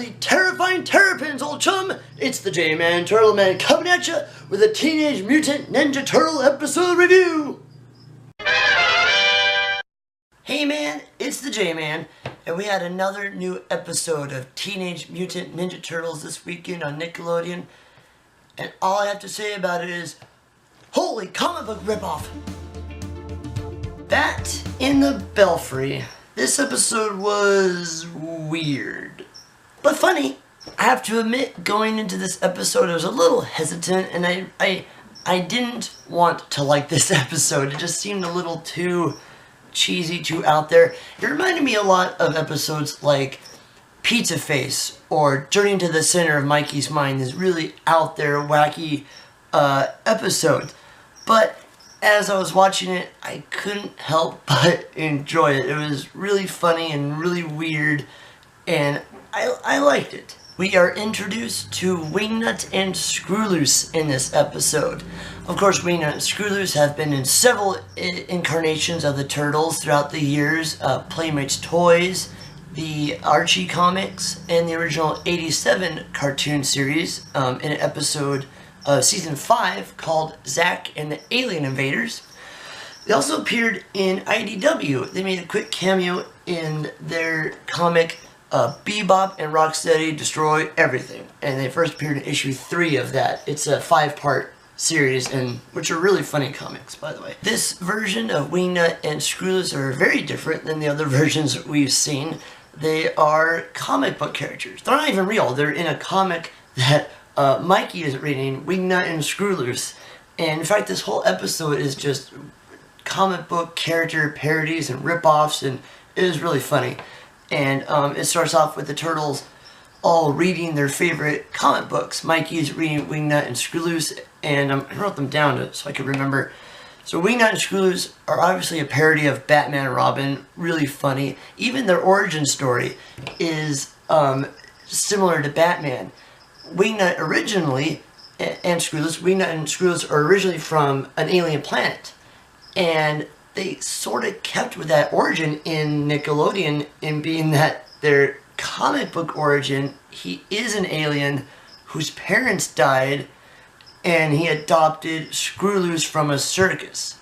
holy terrifying terrapins, old chum! It's the J-Man, TurtleMan coming at ya with a Teenage Mutant Ninja Turtle episode review! Hey man, it's the J-Man, and we had another new episode of Teenage Mutant Ninja Turtles this weekend on Nickelodeon, and all I have to say about it is, holy comic book ripoff! That in the Belfry. This episode was weird, but funny. I have to admit, going into this episode, I was a little hesitant, and I didn't want to like this episode. It just seemed a little too cheesy, too out there. It reminded me a lot of episodes like Pizza Face or Journey to the Center of Mikey's Mind. This really out there, wacky episode. But as I was watching it, I couldn't help but enjoy it. It was really funny and really weird, and I liked it. We are introduced to Wingnut and Screwloose in this episode. Of course, Wingnut and Screwloose have been in several incarnations of the Turtles throughout the years. Playmates Toys, the Archie comics, and the original '87 cartoon series in an episode of Season 5 called Zack and the Alien Invaders. They also appeared in IDW. They made a quick cameo in their comic Bebop and Rocksteady Destroy Everything. And they first appeared in issue 3 of that. It's a 5-part series, and which are really funny comics, by the way. This version of Wingnut and Screwloose are very different than the other versions we've seen. They are comic book characters. They're not even real. They're in a comic that Mikey is reading, Wingnut and Screwloose. And in fact, this whole episode is just comic book character parodies and rip-offs, and it is really funny. And it starts off with the Turtles all reading their favorite comic books. Mikey's reading Wingnut and Screwloose, and I wrote them down so I could remember. So Wingnut and Screwloose are obviously a parody of Batman and Robin, really funny. Even their origin story is similar to Batman. Wingnut originally, and Screwloose are originally from an alien planet. And they sort of kept with that origin in Nickelodeon, in being that their comic book origin, he is an alien whose parents died, and he adopted Screwloose from a circus,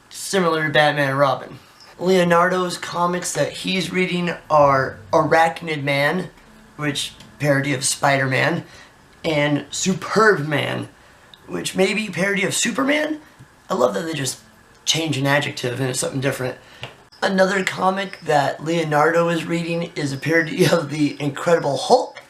similar to Batman and Robin. Leonardo's comics that he's reading are Arachnid Man, which parody of Spider-Man, and Superb Man, which may be parody of Superman. I love that they just change an adjective and it's something different. Another comic that Leonardo is reading is a parody of the Incredible Hulk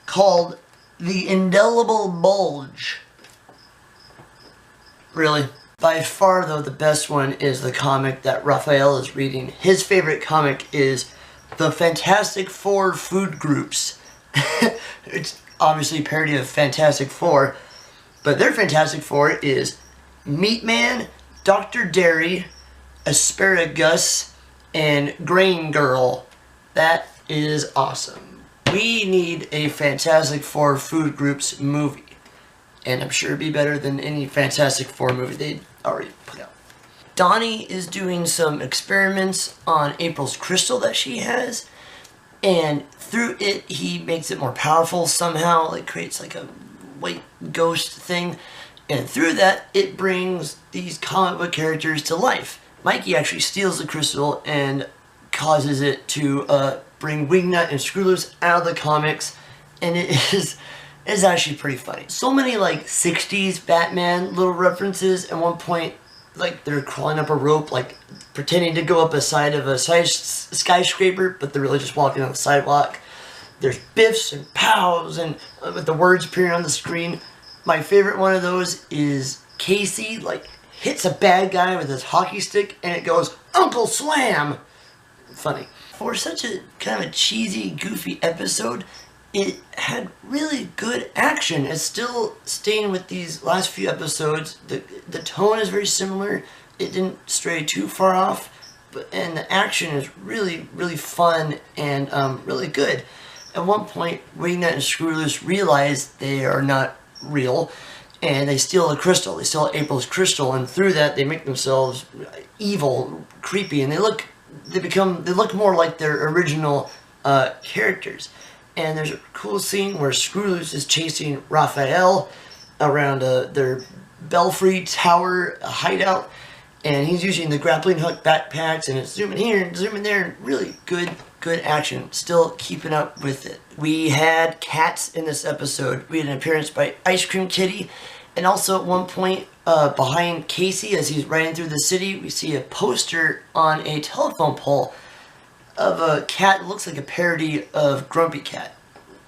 called The Indelible Bulge. Really. By far, though, the best one is the comic that Raphael is reading. His favorite comic is The Fantastic Four Food Groups. It's obviously a parody of Fantastic Four, but their Fantastic Four is Meat Man, Dr. Dairy, Asparagus, and Grain Girl. That is awesome. We need a Fantastic Four Food Groups movie, and I'm sure it'd be better than any Fantastic Four movie they'd already put out. Donnie is doing some experiments on April's crystal that she has, and through it he makes it more powerful somehow, like creates like a white ghost thing, and through that it brings these comic book characters to life. Mikey actually steals the crystal and causes it to bring Wingnut and Screwloose out of the comics, and it's actually pretty funny. So many like 60s Batman little references. At one point, like they're crawling up a rope, like pretending to go up a side of a skyscraper, but they're really just walking on the sidewalk. There's biffs and pows, and with the words appearing on the screen. My favorite one of those is Casey, like, hits a bad guy with his hockey stick, and it goes, Uncle Slam! Funny. For such a kind of a cheesy, goofy episode, it had really good action. It's still staying with these last few episodes. The tone is very similar. It didn't stray too far off, and the action is really, really fun and really good. At one point, Wingnut and Screwloose realize they are not real, and they steal a crystal. They steal April's crystal, and through that they make themselves evil, creepy, and they look more like their original characters. and there's a cool scene where Screwloose is chasing Raphael around their Belfry tower hideout, and he's using the grappling hook backpacks, and it's zooming here and zooming there, and really good action. Still keeping up with it. We had cats in this episode. We had an appearance by Ice Cream Kitty, and also at one point behind Casey as he's riding through the city, we see a poster on a telephone pole of a cat that looks like a parody of Grumpy Cat.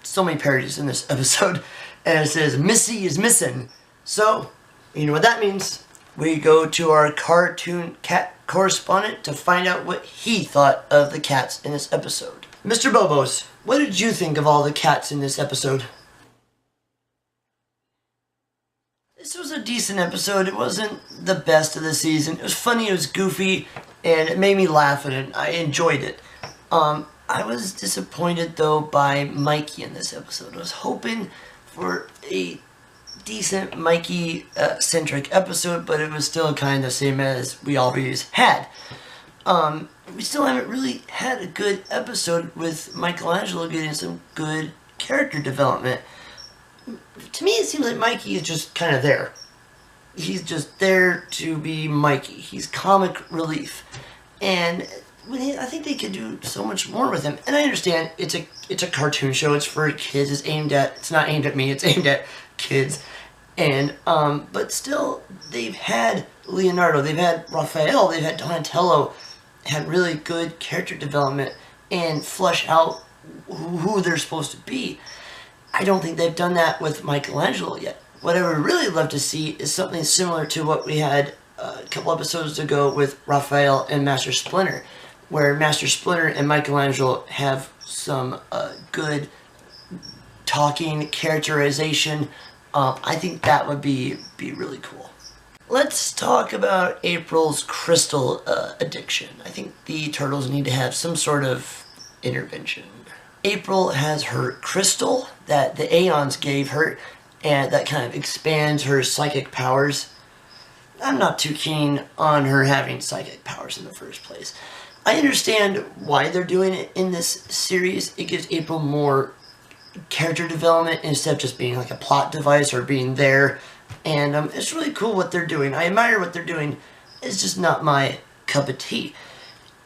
So many parodies in this episode, and it says Missy is missing. So you know what that means. We go to our cartoon cat correspondent to find out what he thought of the cats in this episode. Mr. Boe Boes, what did you think of all the cats in this episode? This was a decent episode. It wasn't the best of the season. It was funny, it was goofy, and it made me laugh, and I enjoyed it. I was disappointed though by Mikey in this episode. I was hoping for a decent Mikey-centric episode, but it was still kind of the same as we always had. We still haven't really had a good episode with Michelangelo getting some good character development. To me, it seems like Mikey is just kind of there. He's just there to be Mikey. He's comic relief. And I think they could do so much more with him. And I understand it's a cartoon show. It's for kids. It's not aimed at me. It's aimed at kids. And but still, they've had Leonardo, they've had Raphael, they've had Donatello, had really good character development and flesh out who they're supposed to be. I don't think they've done that with Michelangelo yet. What I would really love to see is something similar to what we had a couple episodes ago with Raphael and Master Splinter, where Master Splinter and Michelangelo have some good talking, characterization. I think that would be really cool. Let's talk about April's crystal addiction. I think the turtles need to have some sort of intervention. April has her crystal that the Aeons gave her, and that kind of expands her psychic powers. I'm not too keen on her having psychic powers in the first place. I understand why they're doing it in this series. It gives April more character development instead of just being like a plot device or being there. And it's really cool what they're doing. I admire what they're doing. It's just not my cup of tea.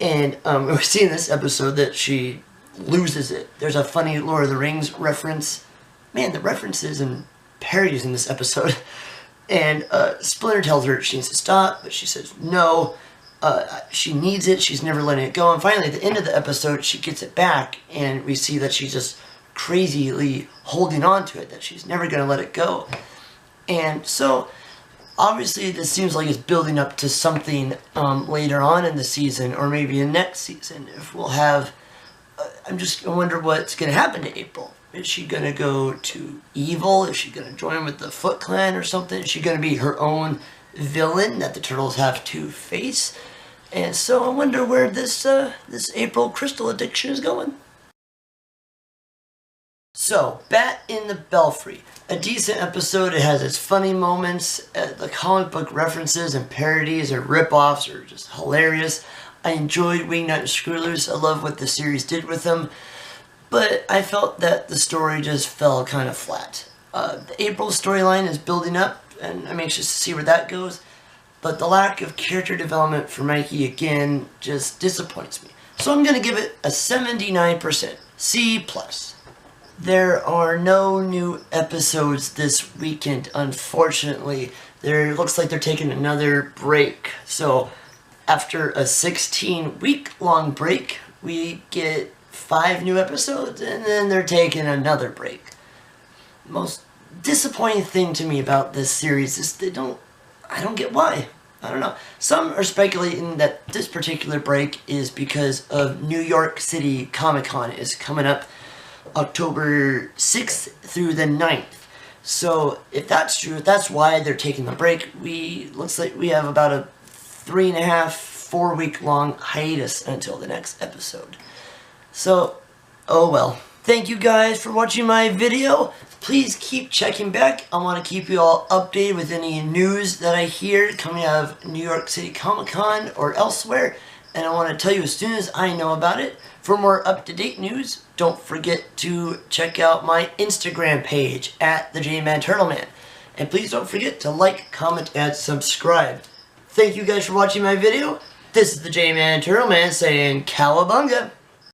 And we see in this episode that she loses it. There's a funny Lord of the Rings reference. Man, the references and parodies in this episode. And Splinter tells her she needs to stop, but she says no. She needs it. She's never letting it go. And finally, at the end of the episode, she gets it back, and we see that she's just crazily holding on to it, that she's never going to let it go. And so, obviously, this seems like it's building up to something later on in the season, or maybe in next season. If we'll have, I wonder what's going to happen to April. Is she going to go to evil? Is she going to join with the Foot Clan or something? Is she going to be her own villain that the Turtles have to face? And so I wonder where this April crystal addiction is going. So, Bat in the Belfry. A decent episode. It has its funny moments. The comic book references and parodies or rip-offs are just hilarious. I enjoyed Wingnut and Screwloose. I love what the series did with them. But I felt that the story just fell kind of flat. The April storyline is building up, and I'm anxious to see where that goes. But the lack of character development for Mikey, again, just disappoints me. So I'm going to give it a 79%. C+. There are no new episodes this weekend, unfortunately. Looks like they're taking another break. So after a 16-week-long break, we get 5 new episodes, and then they're taking another break. Most disappointing thing to me about this series is I don't get why. I don't know. Some are speculating that this particular break is because of New York City Comic-Con is coming up October 6th through the 9th. So if that's true, if that's why they're taking the break, looks like we have about a 3.5-4 week long hiatus until the next episode. So, oh well. Thank you guys for watching my video. Please keep checking back. I want to keep you all updated with any news that I hear coming out of New York City Comic Con or elsewhere. and I want to tell you as soon as I know about it. For more up-to-date news, don't forget to check out my Instagram page at the TurtleMan. And please don't forget to like, comment, and subscribe. Thank you guys for watching my video. This is the TurtleMan saying cowabunga.